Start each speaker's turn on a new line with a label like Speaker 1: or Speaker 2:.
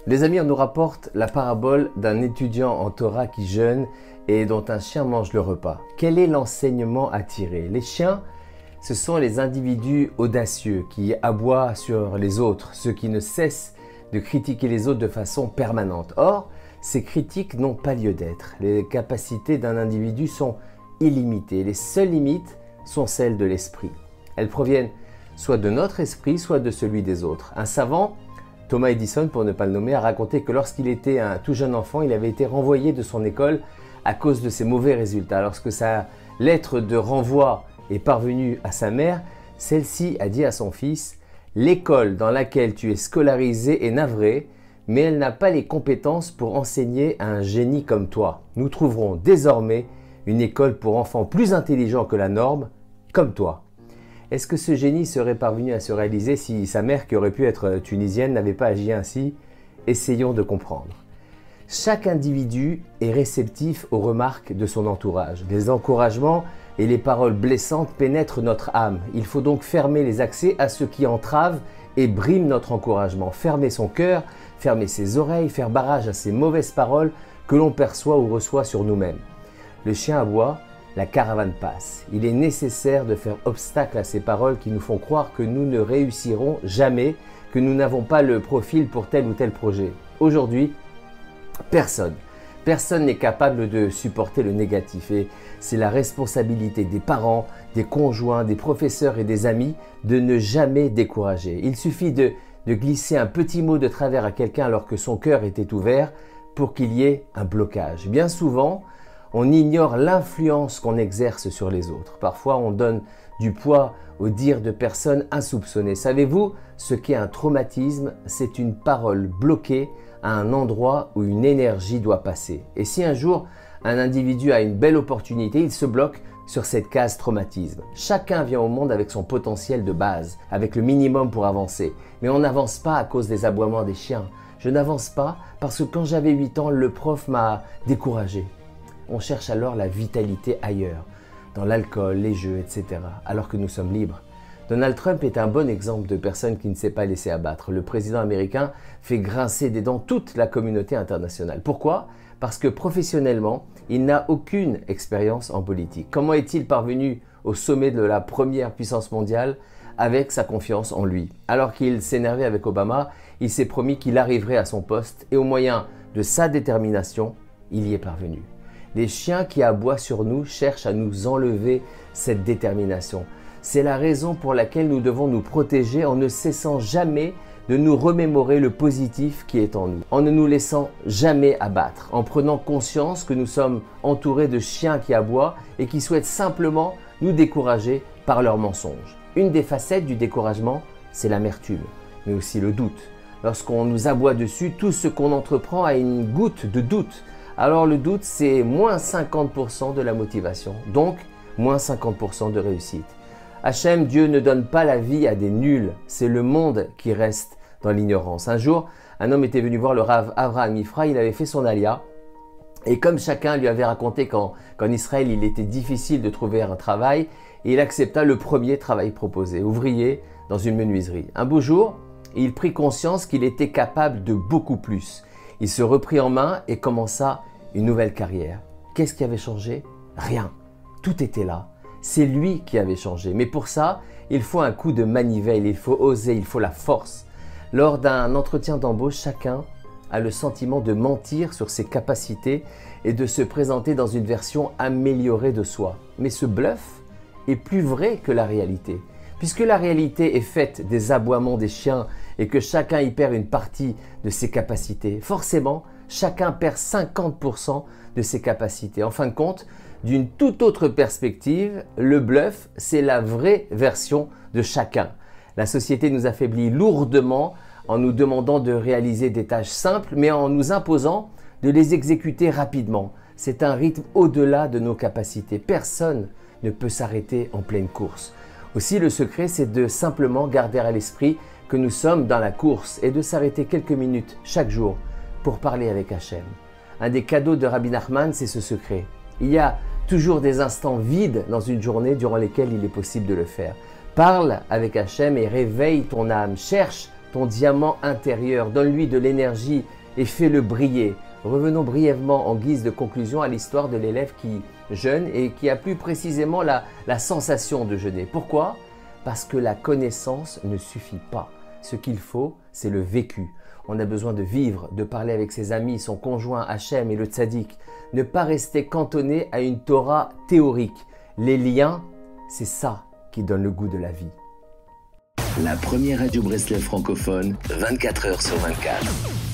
Speaker 1: Les amis, on nous rapporte la parabole d'un étudiant en Torah qui jeûne et dont un chien mange le repas. Quel est l'enseignement à tirer? Les chiens, ce sont les individus audacieux qui aboient sur les autres, ceux qui ne cessent de critiquer les autres de façon permanente. Or, ces critiques n'ont pas lieu d'être. Les capacités d'un individu sont illimitées. Les seules limites sont celles de l'esprit. Elles proviennent soit de notre esprit, soit de celui des autres. Un savant, Thomas Edison, pour ne pas le nommer, a raconté que lorsqu'il était un tout jeune enfant, il avait été renvoyé de son école à cause de ses mauvais résultats. Lorsque sa lettre de renvoi est parvenue à sa mère, celle-ci a dit à son fils « L'école dans laquelle tu es scolarisé est navrée, mais elle n'a pas les compétences pour enseigner à un génie comme toi. Nous trouverons désormais une école pour enfants plus intelligents que la norme, comme toi. » Est-ce que ce génie serait parvenu à se réaliser si sa mère, qui aurait pu être tunisienne, n'avait pas agi ainsi? Essayons de comprendre. Chaque individu est réceptif aux remarques de son entourage. Les encouragements et les paroles blessantes pénètrent notre âme. Il faut donc fermer les accès à ce qui entrave et brime notre encouragement. Fermer son cœur, fermer ses oreilles, faire barrage à ces mauvaises paroles que l'on perçoit ou reçoit sur nous-mêmes. Le chien aboie, la caravane passe. Il est nécessaire de faire obstacle à ces paroles qui nous font croire que nous ne réussirons jamais, que nous n'avons pas le profil pour tel ou tel projet. Aujourd'hui, personne n'est capable de supporter le négatif et c'est la responsabilité des parents, des conjoints, des professeurs et des amis de ne jamais décourager. Il suffit de glisser un petit mot de travers à quelqu'un alors que son cœur était ouvert pour qu'il y ait un blocage. Bien souvent, on ignore l'influence qu'on exerce sur les autres. Parfois, on donne du poids aux dires de personnes insoupçonnées. Savez-vous ce qu'est un traumatisme? C'est une parole bloquée à un endroit où une énergie doit passer. Et si un jour, un individu a une belle opportunité, il se bloque sur cette case traumatisme. Chacun vient au monde avec son potentiel de base, avec le minimum pour avancer. Mais on n'avance pas à cause des aboiements des chiens. Je n'avance pas parce que quand j'avais 8 ans, le prof m'a découragé. On cherche alors la vitalité ailleurs, dans l'alcool, les jeux, etc., alors que nous sommes libres. Donald Trump est un bon exemple de personne qui ne s'est pas laissé abattre. Le président américain fait grincer des dents toute la communauté internationale. Pourquoi? Parce que professionnellement, il n'a aucune expérience en politique. Comment est-il parvenu au sommet de la première puissance mondiale? Avec sa confiance en lui. Alors qu'il s'énervait avec Obama, il s'est promis qu'il arriverait à son poste et au moyen de sa détermination, il y est parvenu. Les chiens qui aboient sur nous cherchent à nous enlever cette détermination. C'est la raison pour laquelle nous devons nous protéger en ne cessant jamais de nous remémorer le positif qui est en nous, en ne nous laissant jamais abattre, en prenant conscience que nous sommes entourés de chiens qui aboient et qui souhaitent simplement nous décourager par leurs mensonges. Une des facettes du découragement, c'est l'amertume, mais aussi le doute. Lorsqu'on nous aboie dessus, tout ce qu'on entreprend a une goutte de doute. Alors le doute, c'est moins 50% de la motivation, donc moins 50% de réussite. Hachem, Dieu ne donne pas la vie à des nuls, c'est le monde qui reste dans l'ignorance. Un jour, un homme était venu voir le Rav Avraham Ifra, il avait fait son alia, et comme chacun lui avait raconté qu'en Israël, il était difficile de trouver un travail, il accepta le premier travail proposé, ouvrier dans une menuiserie. Un beau jour, il prit conscience qu'il était capable de beaucoup plus. Il se reprit en main et commença une nouvelle carrière. Qu'est-ce qui avait changé? Rien. Tout était là. C'est lui qui avait changé. Mais pour ça, il faut un coup de manivelle, il faut oser, il faut la force. Lors d'un entretien d'embauche, chacun a le sentiment de mentir sur ses capacités et de se présenter dans une version améliorée de soi. Mais ce bluff est plus vrai que la réalité. Puisque la réalité est faite des aboiements des chiens et que chacun y perd une partie de ses capacités, forcément, chacun perd 50% de ses capacités. En fin de compte, d'une toute autre perspective, le bluff, c'est la vraie version de chacun. La société nous affaiblit lourdement en nous demandant de réaliser des tâches simples, mais en nous imposant de les exécuter rapidement. C'est un rythme au-delà de nos capacités. Personne ne peut s'arrêter en pleine course. Aussi, le secret, c'est de simplement garder à l'esprit que nous sommes dans la course et de s'arrêter quelques minutes chaque jour pour parler avec Hachem. Un des cadeaux de Rabbi Nachman, c'est ce secret. Il y a toujours des instants vides dans une journée durant lesquels il est possible de le faire. Parle avec Hachem et réveille ton âme. Cherche ton diamant intérieur, donne-lui de l'énergie et fais-le briller. Revenons brièvement en guise de conclusion à l'histoire de l'élève qui jeûne et qui a plus précisément la sensation de jeûner. Pourquoi? Parce que la connaissance ne suffit pas. Ce qu'il faut, c'est le vécu. On a besoin de vivre, de parler avec ses amis, son conjoint, Hachem et le tzaddik. Ne pas rester cantonné à une Torah théorique. Les liens, c'est ça qui donne le goût de la vie.
Speaker 2: La première radio Breslev francophone, 24 heures sur 24.